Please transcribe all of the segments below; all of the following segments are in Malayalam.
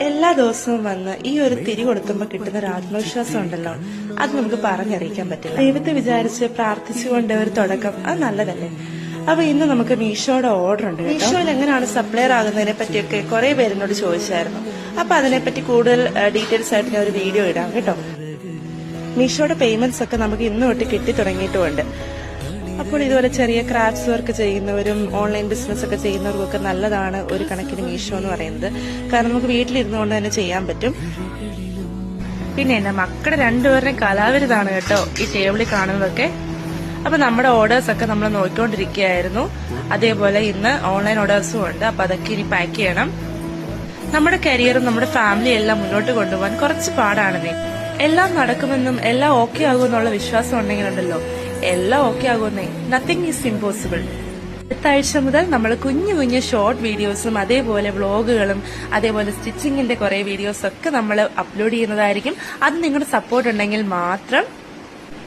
എല്ലാ ദിവസവും വന്ന് ഈ ഒരു തിരി കൊടുക്കുമ്പോൾ കിട്ടുന്ന ഒരു ആത്മവിശ്വാസം ഉണ്ടല്ലോ, അത് നമുക്ക് പറഞ്ഞറിയിക്കാൻ പറ്റില്ല. ദൈവത്തെ വിചാരിച്ച് പ്രാർത്ഥിച്ചുകൊണ്ട് ഒരു തുടക്കം അത് നല്ലതല്ലേ. അപ്പൊ ഇന്ന് നമുക്ക് മീഷോയുടെ ഓർഡർ ഉണ്ട്. മീഷോയിൽ എങ്ങനെയാണ് സപ്ലയർ ആകുന്നതിനെ പറ്റിയൊക്കെ കുറെ പേരെന്നോട് ചോദിച്ചായിരുന്നു. അപ്പൊ അതിനെപ്പറ്റി കൂടുതൽ ഡീറ്റെയിൽസ് ആയിട്ട് ഞാൻ ഒരു വീഡിയോ ഇടാം കേട്ടോ. മീഷോയുടെ പേയ്മെന്റ്സ് ഒക്കെ നമുക്ക് ഇന്ന് തൊട്ട് കിട്ടി തുടങ്ങിയിട്ടുമുണ്ട്. അപ്പോൾ ഇതുപോലെ ചെറിയ ക്രാഫ്റ്റ്സ് വർക്ക് ചെയ്യുന്നവരും ഓൺലൈൻ ബിസിനസ് ഒക്കെ ചെയ്യുന്നവർക്കും ഒക്കെ നല്ലതാണ് ഒരു കണക്കിന് മീഷോ എന്ന് പറയുന്നത്. കാരണം നമുക്ക് വീട്ടിലിരുന്നുകൊണ്ട് തന്നെ ചെയ്യാൻ പറ്റും. പിന്നെ എന്റെ മക്കളുടെ രണ്ടുപേരുടെയും കലാവിരുതാണ് കേട്ടോ ഈ ടേബിളിൽ കാണുന്നതൊക്കെ. അപ്പൊ നമ്മുടെ ഓർഡേഴ്സ് ഒക്കെ നമ്മൾ നോക്കിക്കൊണ്ടിരിക്കുകയായിരുന്നു. അതേപോലെ ഇന്ന് ഓൺലൈൻ ഓർഡേഴ്സും ഉണ്ട്. അപ്പൊ അതൊക്കെ ഇനി പാക്ക് ചെയ്യണം. നമ്മുടെ കരിയറും നമ്മുടെ ഫാമിലിയും എല്ലാം മുന്നോട്ട് കൊണ്ടുപോകാൻ കുറച്ച് പാടാണെന്നേ. എല്ലാം നടക്കുമെന്നും എല്ലാം ഓക്കെ ആകുമെന്നുള്ള വിശ്വാസം ഉണ്ടെങ്കിലുണ്ടല്ലോ, എല്ലാം ഓക്കെ ആകുന്നേ. Nothing is impossible. അടുത്ത ആഴ്ച മുതൽ നമ്മൾ കുഞ്ഞു കുഞ്ഞു ഷോർട്ട് വീഡിയോസും അതേപോലെ വ്ളോഗുകളും അതേപോലെ സ്റ്റിച്ചിങ്ങിന്റെ കുറെ വീഡിയോസ് ഒക്കെ നമ്മൾ അപ്ലോഡ് ചെയ്യുന്നതായിരിക്കും. അത് നിങ്ങളുടെ സപ്പോർട്ട് ഉണ്ടെങ്കിൽ മാത്രം.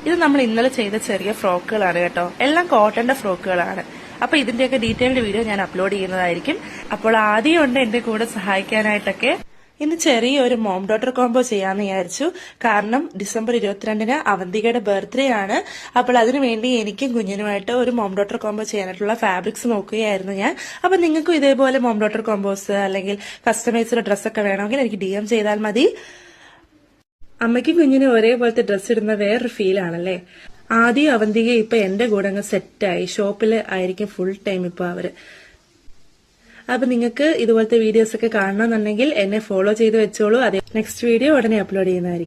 ഇത് നമ്മൾ ഇന്നലെ ചെയ്ത ചെറിയ ഫ്രോക്കുകളാണ് കേട്ടോ, എല്ലാം കോട്ടന്റെ ഫ്രോക്കുകളാണ്. അപ്പൊ ഇതിന്റെയൊക്കെ ഡീറ്റെയിൽഡ് വീഡിയോ ഞാൻ അപ്ലോഡ് ചെയ്യുന്നതായിരിക്കും. അപ്പോൾ ആദ്യം ഉണ്ട് എന്റെ കൂടെ സഹായിക്കാനായിട്ടൊക്കെ. ഇന്ന് ചെറിയൊരു മോം ഡോട്ടർ കോംബോ ചെയ്യാന്ന് വിചാരിച്ചു. കാരണം ഡിസംബർ 22-ന് അവന്തികയുടെ ബർത്ത്ഡേ ആണ്. അപ്പോൾ അതിനുവേണ്ടി എനിക്കും കുഞ്ഞിനുമായിട്ട് ഒരു മോം ഡോട്ടർ കോംബോ ചെയ്യാനായിട്ടുള്ള ഫാബ്രിക്സ് നോക്കുകയായിരുന്നു ഞാൻ. അപ്പൊ നിങ്ങൾക്കും ഇതേപോലെ മോം ഡോട്ടർ കോംബോസ് അല്ലെങ്കിൽ കസ്റ്റമൈസ്ഡ് ഡ്രസ്സൊക്കെ വേണമെങ്കിൽ എനിക്ക് DM ചെയ്താൽ മതി. അമ്മയ്ക്കും കുഞ്ഞിനും ഒരേപോലത്തെ ഡ്രസ്സ് ഇടുന്ന വേറൊരു ഫീലാണല്ലേ. ആദ്യം അവന്തിക ഇപ്പൊ എന്റെ കൂടെ അങ്ങ് സെറ്റായി. ഷോപ്പില് ആയിരിക്കും ഫുൾ ടൈം ഇപ്പൊ അവര്. അപ്പൊ നിങ്ങൾക്ക് ഇതുപോലത്തെ വീഡിയോസ് ഒക്കെ കാണണമെന്നുണ്ടെങ്കിൽ എന്നെ ഫോളോ ചെയ്ത് വെച്ചോളൂ. അതേ നെക്സ്റ്റ് വീഡിയോ ഉടനെ അപ്ലോഡ് ചെയ്യുന്നതായിരിക്കും.